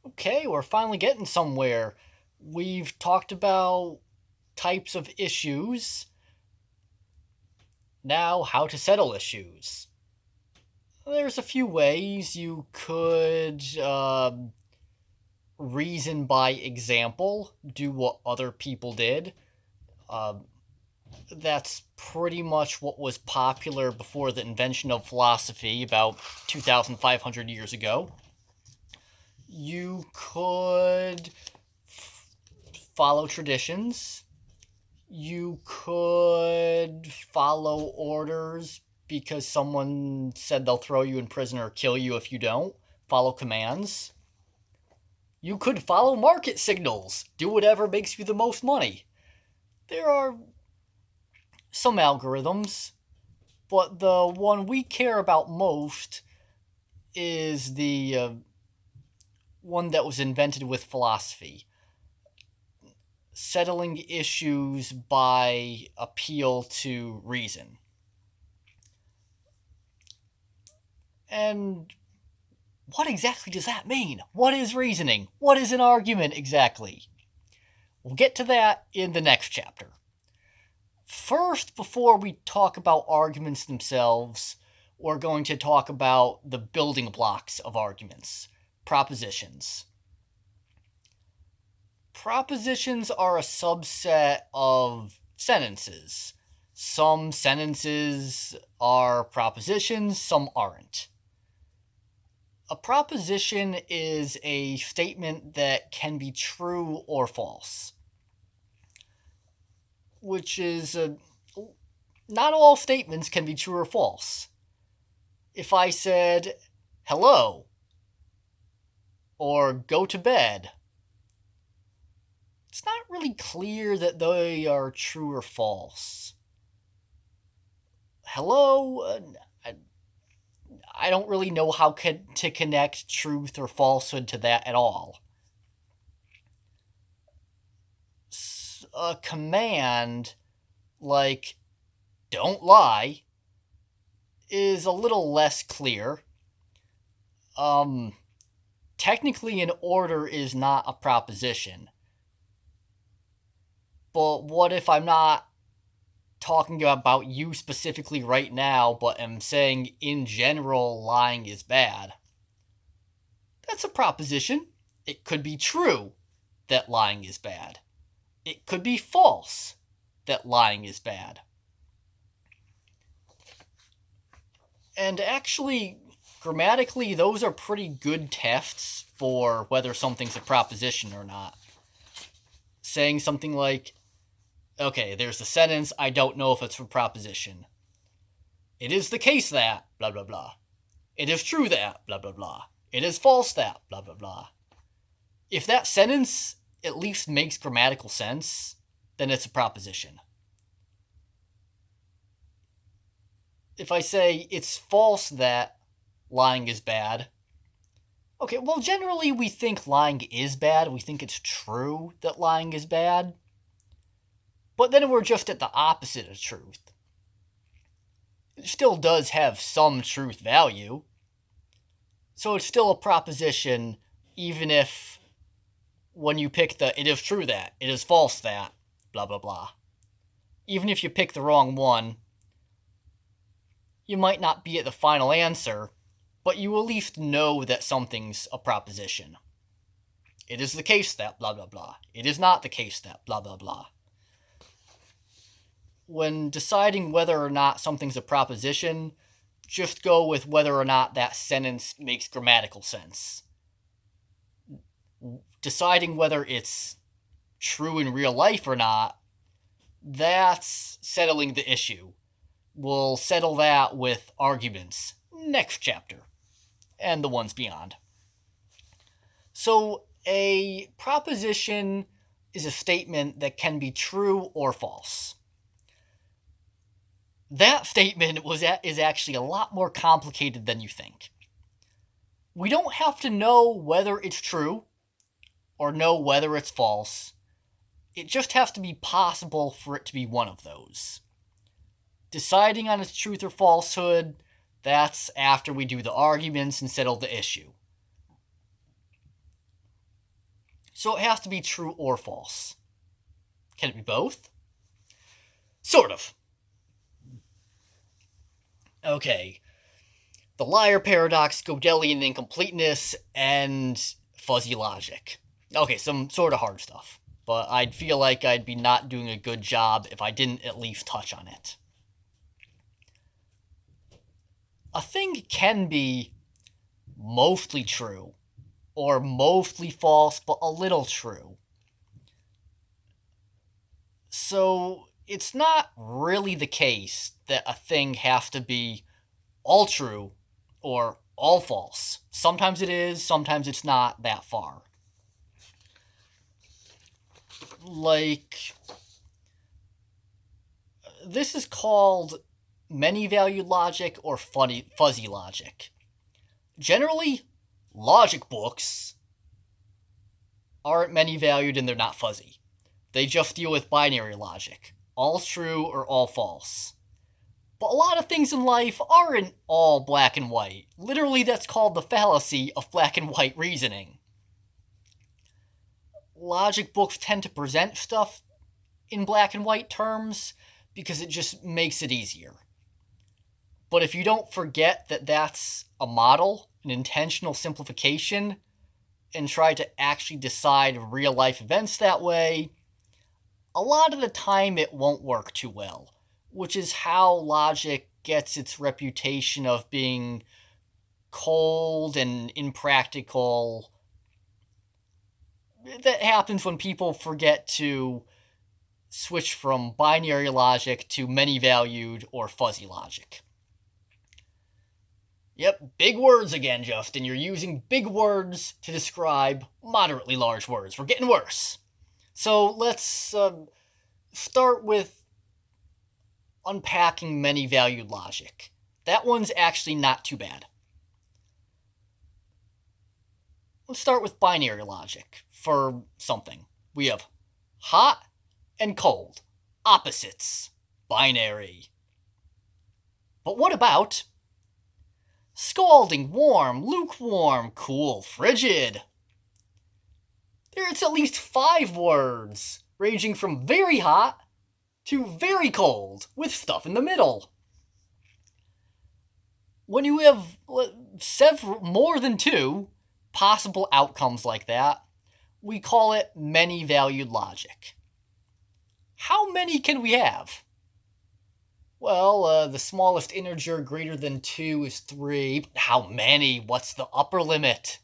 Okay, we're finally getting somewhere. We've talked about types of issues. Now, how to settle issues. There's a few ways you could reason by example, do what other people did. Um, that's pretty much what was popular before the invention of philosophy about 2,500 years ago. You could follow traditions. You could follow orders because someone said they'll throw you in prison or kill you if you don't. Follow commands. You could follow market signals. Do whatever makes you the most money. There are some algorithms, but the one we care about most is the one that was invented with philosophy. Settling issues by appeal to reason. And what exactly does that mean? What is reasoning? What is an argument exactly? We'll get to that in the next chapter. First, before we talk about arguments themselves, we're going to talk about the building blocks of arguments, propositions. Propositions are a subset of sentences. Some sentences are propositions, some aren't. A proposition is a statement that can be true or false, which is not all statements can be true or false. If I said hello or go to bed, it's not really clear that they are true or false. Hello, I don't really know how to connect truth or falsehood to that at all. A command like don't lie is a little less clear. Technically an order is not a proposition. But what if I'm not talking about you specifically right now, but am saying in general lying is bad? That's a proposition. It could be true that lying is bad. It could be false that lying is bad. And actually, grammatically, those are pretty good tests for whether something's a proposition or not. Saying something like, okay, there's the sentence, I don't know if it's a proposition. It is the case that, blah, blah, blah. It is true that, blah, blah, blah. It is false that, blah, blah, blah. If that sentence at least makes grammatical sense, then it's a proposition. If I say it's false that lying is bad, okay, well, generally we think lying is bad. We think it's true that lying is bad. But then we're just at the opposite of truth. It still does have some truth value. So it's still a proposition, even if when you pick the it is true that, it is false that, blah, blah, blah. Even if you pick the wrong one, you might not be at the final answer, but you at least know that something's a proposition. It is the case that, blah, blah, blah. It is not the case that, blah, blah, blah. When deciding whether or not something's a proposition, just go with whether or not that sentence makes grammatical sense. Deciding whether it's true in real life or not, that's settling the issue. We'll settle that with arguments next chapter and the ones beyond. So a proposition is a statement that can be true or false. That statement is actually a lot more complicated than you think. We don't have to know whether it's true or know whether it's false. It just has to be possible for it to be one of those. Deciding on its truth or falsehood, that's after we do the arguments and settle the issue. so it has to be true or false. Can it be both? Sort of. Okay. The liar paradox, Gödelian incompleteness, and fuzzy logic. Okay, some sort of hard stuff. But I'd feel like I'd be not doing a good job if I didn't at least touch on it. A thing can be mostly true, or mostly false, but a little true. So it's not really the case that a thing has to be all true or all false. Sometimes it is, sometimes it's not that far. Like, this is called many-valued logic or fuzzy logic. Generally, logic books aren't many-valued and they're not fuzzy. They just deal with binary logic, all true or all false. But a lot of things in life aren't all black and white. Literally, that's called the fallacy of black and white reasoning. Logic books tend to present stuff in black and white terms because it just makes it easier. But if you don't forget that that's a model, an intentional simplification, and try to actually decide real-life events that way, a lot of the time it won't work too well. Which is how logic gets its reputation of being cold and impractical. That happens when people forget to switch from binary logic to many-valued or fuzzy logic. Yep, big words again, Justin. You're using big words to describe moderately large words. We're getting worse. So let's start with unpacking many-valued logic. That one's actually not too bad. Let's start with binary logic for something. We have hot and cold, opposites, binary. But what about scalding, warm, lukewarm, cool, frigid? There's at least 5 words, ranging from very hot to very cold, with stuff in the middle. When you have more than 2 possible outcomes like that, we call it many-valued logic. How many can we have? Well, the smallest integer greater than 2 is 3. But how many? What's the upper limit?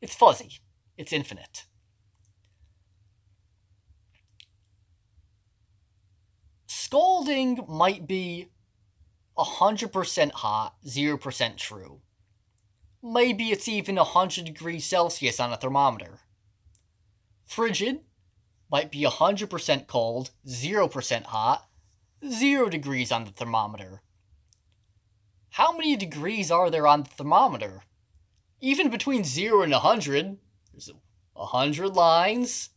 It's fuzzy. It's infinite. Scalding might be 100% hot, 0% true. Maybe it's even 100 degrees Celsius on a thermometer. Frigid might be 100% cold, 0% hot, 0 degrees on the thermometer. How many degrees are there on the thermometer? Even between 0 and 100, there's 100 lines.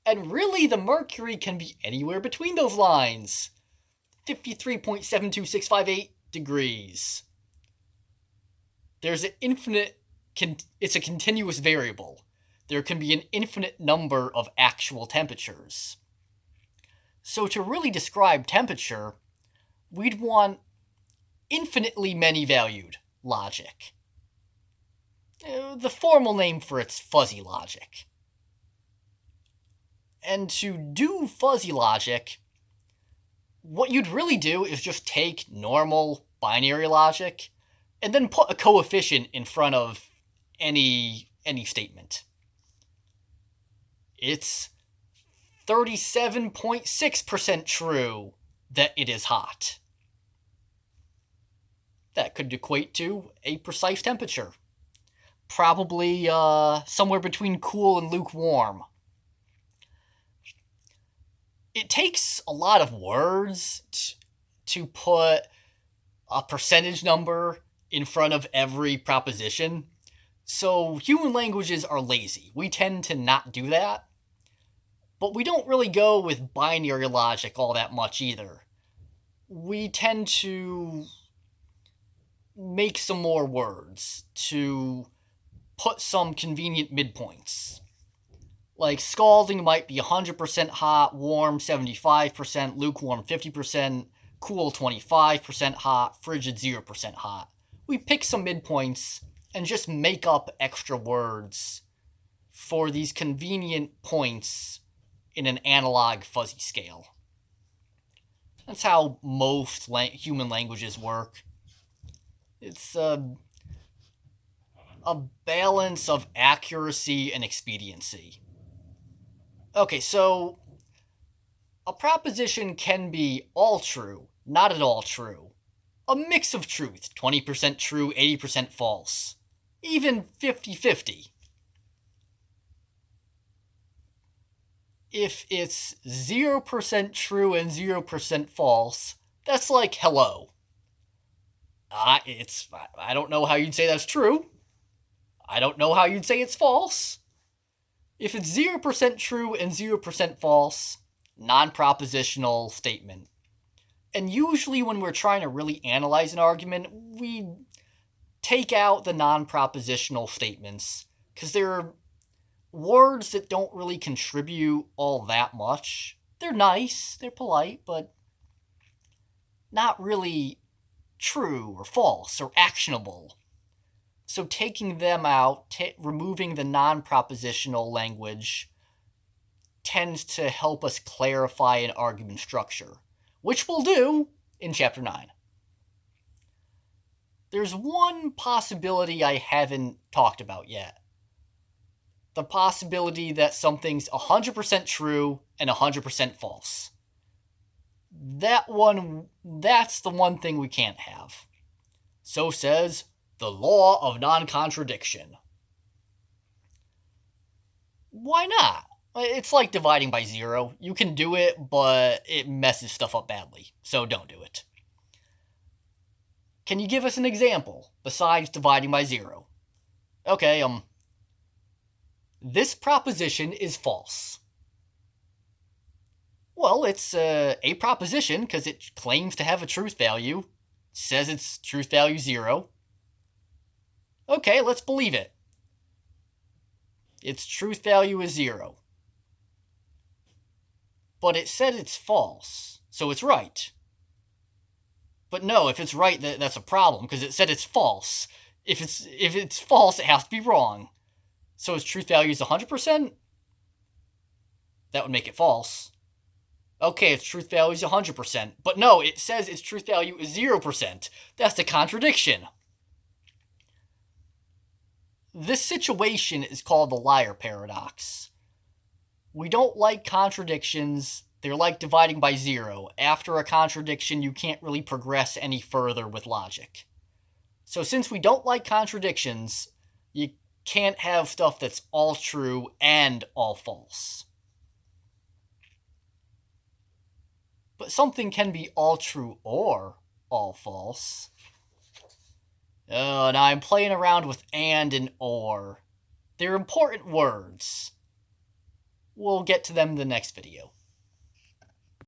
And really, the mercury can be anywhere between those lines. 53.72658 degrees. There's an it's a continuous variable. There can be an infinite number of actual temperatures. So to really describe temperature, we'd want infinitely many-valued logic. The formal name for it's fuzzy logic. And to do fuzzy logic, what you'd really do is just take normal binary logic and then put a coefficient in front of any statement. It's 37.6% true that it is hot. That could equate to a precise temperature. Probably somewhere between cool and lukewarm. It takes a lot of words to put a percentage number in front of every proposition. So human languages are lazy. We tend to not do that. But we don't really go with binary logic all that much either. We tend to make some more words to put some convenient midpoints. Like, scalding might be 100% hot, warm 75%, lukewarm 50%, cool 25% hot, frigid 0% hot. We pick some midpoints and just make up extra words for these convenient points in an analog fuzzy scale. That's how most human languages work. It's a balance of accuracy and expediency. Okay, so a proposition can be all true, not at all true. A mix of truth, 20% true, 80% false. Even 50-50. If it's 0% true and 0% false, that's like hello. I don't know how you'd say that's true. I don't know how you'd say it's false. If it's 0% true and 0% false, non-propositional statement. And usually when we're trying to really analyze an argument, we take out the non-propositional statements because they're words that don't really contribute all that much. They're nice, they're polite, but not really true or false or actionable. So taking them out, removing the non-propositional language, tends to help us clarify an argument structure, which we'll do in Chapter 9. There's one possibility I haven't talked about yet. The possibility that something's 100% true and 100% false. That's the one thing we can't have. So says the law of non-contradiction. Why not? It's like dividing by zero. You can do it, but it messes stuff up badly, so don't do it. Can you give us an example besides dividing by zero? Okay, this proposition is false. Well, it's a proposition because it claims to have a truth value, says its truth value 0. Okay, let's believe it. Its truth value is 0. But it said it's false, so it's right. But no, if it's right, that's a problem, because it said it's false. If it's false, it has to be wrong. So its truth value is 100%? That would make it false. Okay, its truth value is 100%. But no, it says its truth value is 0%. That's a contradiction. This situation is called the liar paradox. We don't like contradictions. They're like dividing by zero. After a contradiction, you can't really progress any further with logic. So since we don't like contradictions, you can't have stuff that's all true and all false. But something can be all true or all false. Now I'm playing around with and or. They're important words. We'll get to them in the next video.